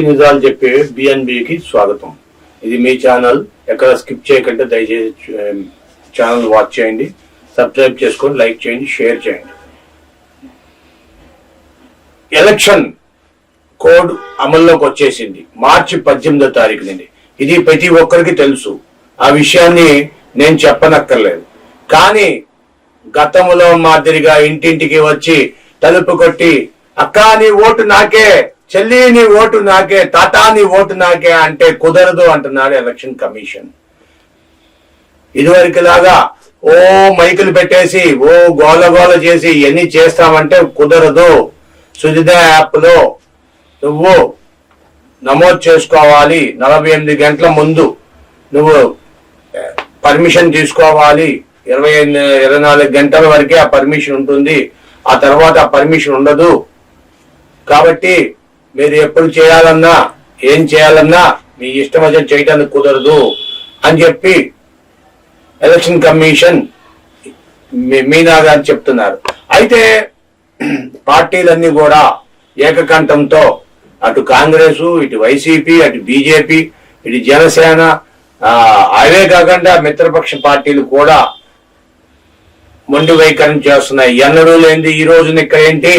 నిజాలు చెప్పే బిఎన్బికి స్వాగతం. ఇది మీ ఛానల్. ఎక్కడ స్కిప్ చేయకండి, దయచేసి ఛానల్ వాచ్ చేయండి, సబ్స్క్రైబ్ చేసుకొని లైక్ చేయండి, షేర్ చేయండి. ఎలక్షన్ కోడ్ అమల్లోకి వచ్చేసింది మార్చి 18వ తారీఖు నుండి. ఇది ప్రతి ఒక్కరికి తెలుసు. ఆ విషయాన్ని నేను చెప్పనక్కర్లేదు. కానీ గతంలో మాదిరిగా ఇంటింటికి వచ్చి తలుపు కొట్టి అక్కా నీ ఓటు నాకే, చెల్లి నీ ఓటు నాకే, తాతా నీ ఓటు నాకే అంటే కుదరదు అంటున్నాడు ఎలక్షన్ కమిషన్. ఇదివరకు లాగా ఓ మైకులు పెట్టేసి ఓ గోల చేసి ఇవన్నీ చేస్తామంటే కుదరదు. సుజిత యాప్ లో నువ్వు నమోదు చేసుకోవాలి. 48 గంటల ముందు నువ్వు పర్మిషన్ తీసుకోవాలి. 24 గంటల వరకే ఆ పర్మిషన్ ఉంటుంది. ఆ తర్వాత ఆ పర్మిషన్ ఉండదు. కాబట్టి మీరు ఎప్పుడు చేయాలన్నా ఏం చేయాలన్నా మీ ఇష్టం వచ్చి చేయడానికి కుదరదు అని చెప్పి ఎలక్షన్ కమిషన్ మీనా గారు చెప్తున్నారు. అయితే పార్టీలన్నీ కూడా ఏకకంఠంతో అటు కాంగ్రెస్, ఇటు వైసీపీ, అటు బీజేపీ, ఇటు జనసేన, అవే కాకుండా మిత్రపక్ష పార్టీలు కూడా మొండి వైఖరిని చేస్తున్నాయి. ఎన్నడూ లేనిది ఈ రోజున ఇక్కడ ఏంటి,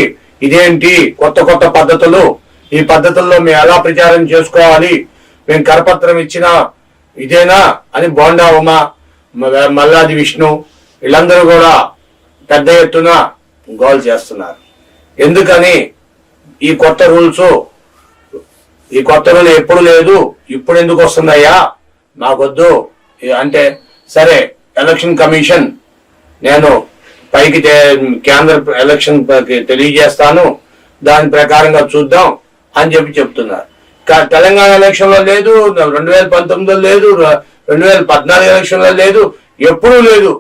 ఇదేంటి కొత్త పద్ధతులు, ఈ పద్ధతుల్లో మేము ఎలా ప్రచారం చేసుకోవాలి, మేము కరపత్రం ఇచ్చినా ఇదేనా అని బోండా ఉమా, మల్లాది విష్ణు వీళ్ళందరూ కూడా పెద్ద ఎత్తున గోల్ చేస్తున్నారు. ఎందుకని ఈ కొత్త రూల్స్ ఎప్పుడు లేదు, ఇప్పుడు ఎందుకు వస్తుందయ్యా, నాకొద్దు అంటే సరే ఎలక్షన్ కమిషన్ నేను పైకి కేంద్ర ఎలక్షన్ తెలియజేస్తాను, దాని ప్రకారంగా చూద్దాం అని చెప్తున్నారు. తెలంగాణ ఎలక్షన్ లో లేదు, 2019లో లేదు, 2014 ఎలక్షన్ లో లేదు, ఎప్పుడూ లేదు.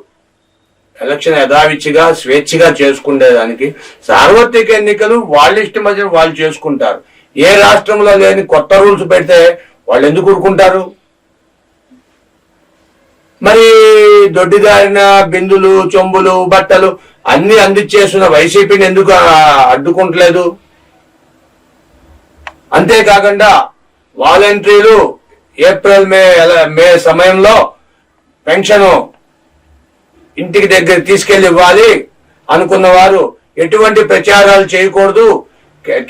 ఎలక్షన్ యథావిచ్చిగా స్వేచ్ఛగా చేసుకునేదానికి సార్వత్రిక ఎన్నికలు వాళ్ళ ఇష్టం మధ్య వాళ్ళు చేసుకుంటారు. ఏ రాష్ట్రంలో లేని కొత్త రూల్స్ పెడితే వాళ్ళు ఎందుకు ఊరుకుంటారు? మరి దొడ్డిదారిన బిందులు, చెంబులు, బట్టలు అన్ని అందించేస్తున్న వైసీపీని ఎందుకు అడ్డుకుంటలేదు? అంతేకాకుండా వాలంటీర్లు ఏప్రిల్ మే సమయంలో పెన్షన్ ఇంటికి దగ్గర తీసుకెళ్లి ఇవ్వాలి అనుకున్న వారు ఎటువంటి ప్రచారాలు చేయకూడదు.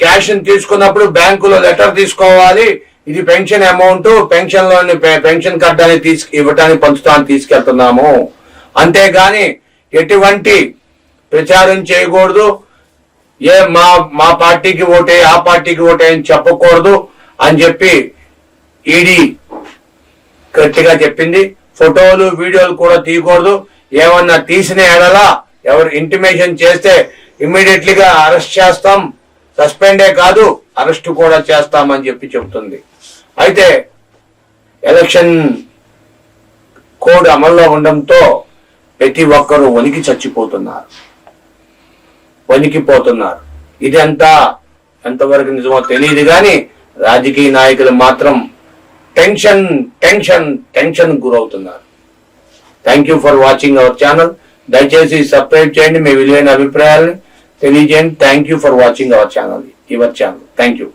క్యాష్ తీసుకున్నప్పుడు బ్యాంకులో లెటర్ తీసుకోవాలి, ఇది పెన్షన్ అమౌంట్, పెన్షన్ కట్టడానికి ఇవ్వటానికి పంచుతానికి తీసుకెళ్తున్నాము, అంతేగాని ఎటువంటి ప్రచారం చేయకూడదు. మా పార్టీకి ఓటే, ఆ పార్టీకి ఓటే అని చెప్పకూడదు అని చెప్పి ఈడీ గట్టిగా చెప్పింది. ఫోటోలు, వీడియోలు కూడా తీయకూడదు. ఏమన్నా తీసిన ఎడలా ఎవరు ఇంటిమేషన్ చేస్తే ఇమ్మీడియట్లీగా అరెస్ట్ చేస్తాం, సస్పెండే కాదు అరెస్ట్ కూడా చేస్తామని చెప్పి చెప్తుంది. అయితే ఎలక్షన్ కోడ్ అమల్లో ఉండడంతో ప్రతి ఒక్కరూ వణికిపోతున్నారు. ఇది ఎంతవరకు నిజమో తెలియదు కానీ రాజకీయ నాయకులు మాత్రం టెన్షన్ గురవుతున్నారు. Thank you for watching our channel. దయచేసి సబ్స్క్రైబ్ చేయండి, మీ విలువైన అభిప్రాయాలను తెలియజేయండి. Thank you for watching our channel. Thank you.